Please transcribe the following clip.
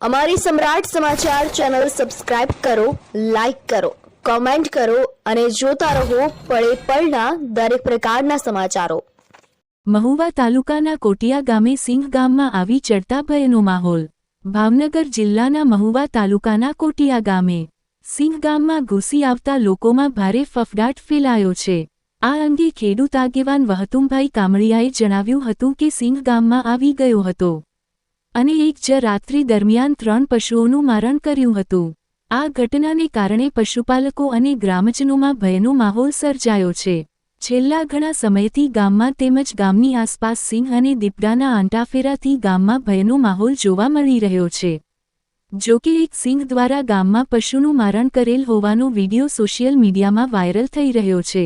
અમારી સમ્રાટ સમાચાર ચેનલ સબસ્ક્રાઇબ કરો, લાઈક કરો, કોમેન્ટ કરો અને જોતા રહો પળે પળના દરેક પ્રકારના સમાચારો। મહુવા તાલુકાના કોટિયા ગામે સિંહ ગામમાં આવી ચડતા ભયનો માહોલ। ભાવનગર જિલ્લાના મહુવા તાલુકાના કોટિયા ગામે સિંહ ગામમાં ઘૂસી આવતા લોકોમાં ભારે ફફડાટ ફેલાયો છે। આ અંગે ખેડૂત આગેવાન વહતુમભાઈ કામળિયાએ જણાવ્યું હતું કે સિંહ ગામમાં આવી ગયો હતો અને એક જ રાત્રિ દરમિયાન 3 પશુઓનું મારણ કર્યું હતું। આ ઘટનાને કારણે પશુપાલકો અને ગ્રામજનોમાં ભયનો માહોલ સર્જાયો છે। છેલ્લા ઘણા સમયથી ગામમાં તેમજ ગામની આસપાસ સિંહ અને દીપડાના આંટાફેરાથી ગામમાં ભયનો માહોલ જોવા મળી રહ્યો છે। જો કે એક સિંહ દ્વારા ગામમાં પશુનું મારણ કરેલ હોવાનો વિડીયો સોશિયલ મીડિયામાં વાયરલ થઈ રહ્યો છે।